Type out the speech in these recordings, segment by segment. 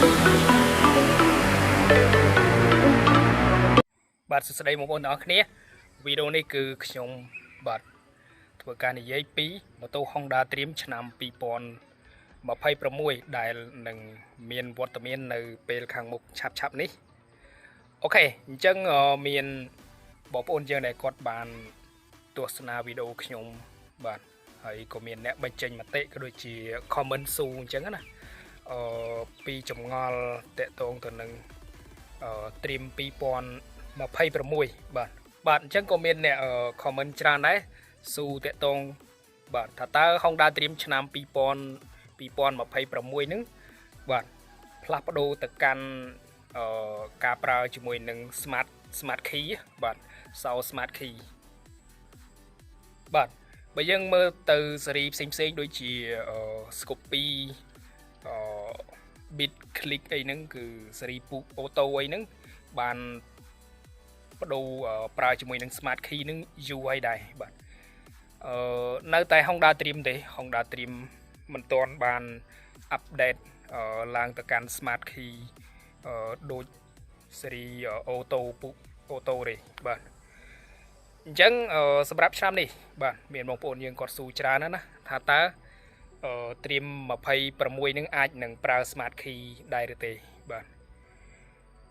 បាទសួស្តីបងប្អូនទាំងអស់គ្នាវីដេអូនេះគឺខ្ញុំបាទធ្វើការនិយាយពីម៉ូតូ Honda Dream ឆ្នាំ2026ដែលនឹងមានវត្តមាននៅពេលខាងមុខឆាប់ៗនេះអូខេអញ្ចឹងមានបងប្អូនយើងដែលគាត់បានទស្សនាវីដេអូខ្ញុំបាទហើយក៏មានអ្នកបញ្ចេញមតិក៏ដូចជា comment ស៊ូអញ្ចឹងណាពីចម្ងល់តកតងទៅនឹងDream 2026បាទអញ្ចឹងក៏មានអ្នក comment ច្រើនដែរស៊ូតកតងបាទថាតើ Honda Dream ឆ្នាំ2026ហ្នឹងបាទផ្លាស់ប្ដូរទៅកាន់ការប្រើជាមួយនឹង Smart Key បាទសោ Smart Key បាទបើយើងមើលទៅស៊េរីផ្សេងៗដូចជា Scoopy Bit Click អីហ្នឹងគឺស៊េរី Puch Auto អីហ្នឹងបានបដូរប្រើជាមួយនឹង Smart Key នឹងយូរហើយដែរបាទនៅតែ Honda Dream ទេ Honda Dream មិនទាន់បាន update ឡើងទៅកាន់ Smart Key ដូចស៊េរី Auto Puch Auto ទេបាទអញ្ចឹងសម្រាប់ឆ្នាំនេះបាទមានបងប្អូនយើងគាត់ស៊ូច្រើនណាថាតើDream 26នឹងអាចនឹងប្រើ Smart Key ដែរឬទេបាទ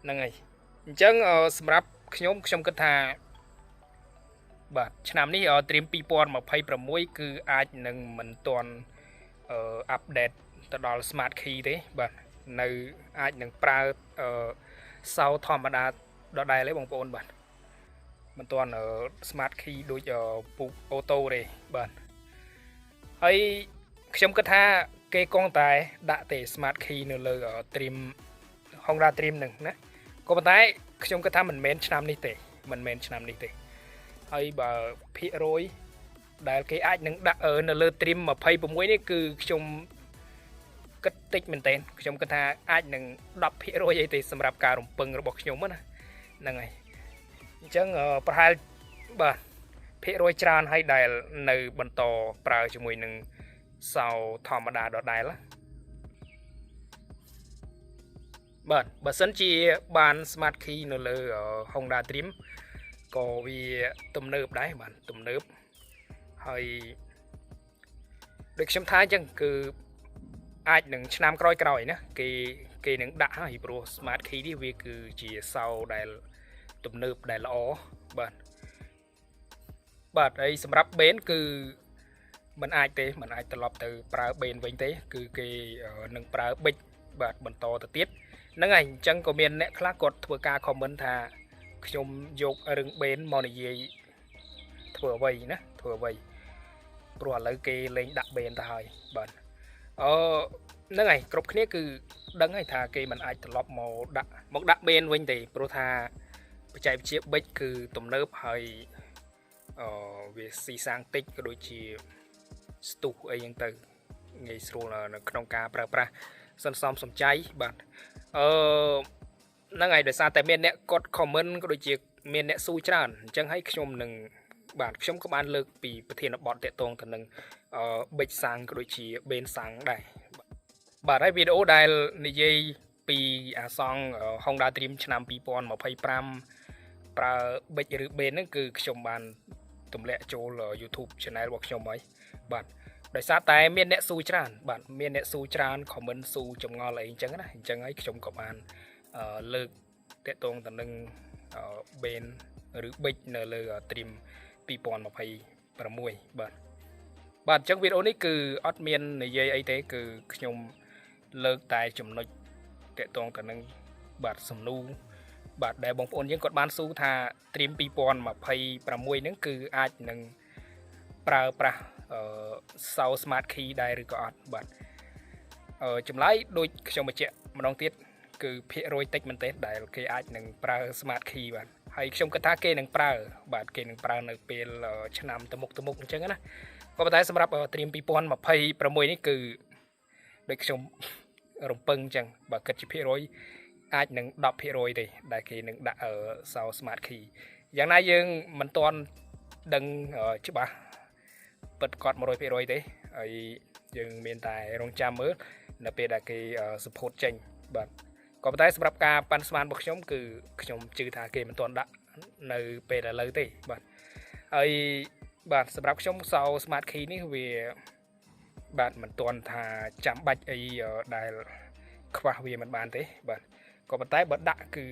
ហ្នឹងហើយអញ្ចឹងសម្រាប់ខ្ញុំគិតថាបាទឆ្នាំនេះDream 2026គឺអាចនឹងមិនទាន់អាប់ដេតទៅដល់ Smart Key ទេបាទនៅអាចនឹងប្រើសោធម្មតាដដែលទេបងប្អូនបាទមិនទាន់ Smart Key ដូច Puch Auto ទេបាទហើយខ្ញុំគិតថាគេគង់តែដាក់ទេ Smart Key នៅលើ Dream Honda Dream ហ្នឹងណាក៏ប៉ុន្តែខ្ញុំគិតថាមិនមែនឆ្នាំនេះទេហើយបើភាគរយដែលគេអាចនឹងដាក់នៅលើ Dream 26នេះគឺខ្ញុំគិតតិចមែនតើខ្ញុំគិតថាអាចនឹង 10% អីទេសម្រាប់ការរំពឹងរបស់ខ្ញុំណាហ្នឹងហើយអញ្ចឹងប្រហែលបាទភាគរយច្រើនហើយដែលនៅបន្តប្រើជាមួយនឹងសោធម្មតាដដែលបាទបើសិនជាបាន Smart Key នៅលើ Honda Dream ក៏វាទំនើបដែរបាទទំនើបហើយដូចខ្ញុំថាអញ្ចឹងគឺអាចនឹងឆ្នាំក្រោយណាគេនឹងដាក់ហើយព្រោះ Smart Key នេះវាគឺជាសោដែលទំនើបដែលល្អបាទហើយសម្រាប់បេនគឺมันអាចត្រឡប់ទៅប្រើបេនវិញទេគឺគេនឹងប្រើប៊ិចបាទបន្តទៅទៀតហ្នឹងហើយអញ្ចឹងក៏មានអ្នកខ្លះគាត់ធ្វើការ comment ថាខ្ញុំយករឿងបេនមកនិយាយធ្វើអ្វីព្រោះឥឡូវគេលេងដាក់បេនទៅហើយបាទហ្នឹងហើយគ្រប់គ្នាគឺដឹងហើយថាគេមិនអាចត្រឡប់មកដាក់បេនវិញទេព្រោះថាបច្ចេកវិទ្យាប៊ិចគឺទំនើបហើយវាស៊ីសាំងតិចក៏ដូចជាស្ទុះអីហ្នឹងទៅងាយស្រួលនៅក្នុងការប្រើប្រាស់សន្សំសំចៃបាទហ្នឹងហើយដោយសារតែមានអ្នកគាត់ comment ក៏ដូចជាមានអ្នកស៊ូច្រើនអញ្ចឹងហើយខ្ញុំក៏បានលើកពីប្រធានបទតាក់ទងទៅនឹងប៊ិចសាំងក៏ដូចជាបេនសាំងដែរបាទហើយវីដេអូដែលនិយាយពីអាសង្ឃ Honda Dream ឆ្នាំ2025ប្រើប៊ិចឬបេនហ្នឹងគឺខ្ញុំបានទម្លាក់ចូល YouTube Channel របស់ខ្ញុំហើយបាទដោយសារតែមានអ្នកស៊ូច្រើនបាទមានអ្នកស៊ូច្រើន comment ស៊ូចម្ងល់អីអញ្ចឹងណាអញ្ចឹងហើយខ្ញុំក៏បានលើកតាក់ទងទៅនឹងបេនឬប៊ិចនៅលើ Dream 2026បាទអញ្ចឹងវីដេអូនេះគឺអត់មាននិយាយអីទេគឺខ្ញុំលើកតែចំណុចតាក់ទងទៅនឹងបាទសំណួរបាទដែលបងប្អូនយើងគាត់បានស៊ូថា Dream 2026ហ្នឹងគឺអាចនឹងប្រើប្រាស់សោ Smart Key ដែរឬក៏អត់បាទចម្លើយដូចខ្ញុំបញ្ជាក់ម្ដងទៀតគឺភាគរយតិចមែនទេដែលគេអាចនឹងប្រើ Smart Key បាទហើយខ្ញុំគិតថាគេនឹងប្រើបាទគេនឹងប្រើនៅពេលឆ្នាំទៅមុខអញ្ចឹងណាក៏ប៉ុន្តែសម្រាប់ Dream 2026នេះគឺដូចខ្ញុំរំពឹងអញ្ចឹងបើគិតជាភាគរយអាចនឹង 10% ទេដែលគេនឹងដាក់សោ Smart Key យ៉ាងណាយើងមិនទាន់ដឹងច្បាស់ពិតគាត់ 100% ទេហើយយើងមានតែរងចាំមើលនៅពេលដែលគេ support ចេញ បាទក៏ប៉ុន្តែសម្រាប់ការប៉ាន់ស្មានរបស់ខ្ញុំគឺខ្ញុំជឿថាគេមិនទាន់ដាក់នៅពេលឥឡូវទេបាទហើយបាទសម្រាប់ខ្ញុំសោ smart key នេះវាបាទមិនទាន់ថាចាំបាច់អីដែលខ្វះវាមិនបានទេបាទក៏ប៉ុន្តែបើដាក់គឺ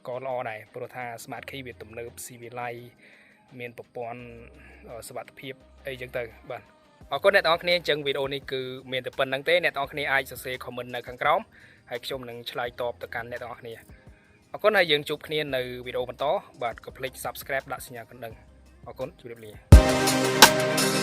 ក៏ល្អដែរព្រោះថា smart key វាទំនើបស៊ីវិល័យមានប្រព័ន្ធសុវត្ថិភាពអីចឹងទៅបាទអរគុណអ្នកទាំងអស់គ្នាអញ្ចឹងវីដេអូនេះគឺមានតែប៉ុណ្្នឹងទេអ្នកទាំងអស់គ្នាអាចសរសេរ comment នៅខាងក្រោមហើយខ្ញុំនឹងឆ្លើយតបទៅកាន់អ្នកទាំងអស់គ្នាអរគុណហើយយើងជួបគ្នានៅវីដេអូបន្តបាទកុំភ្លេច subscribe ដាក់សញ្ញាកណ្ដឹងអរគុណជម្រាបលា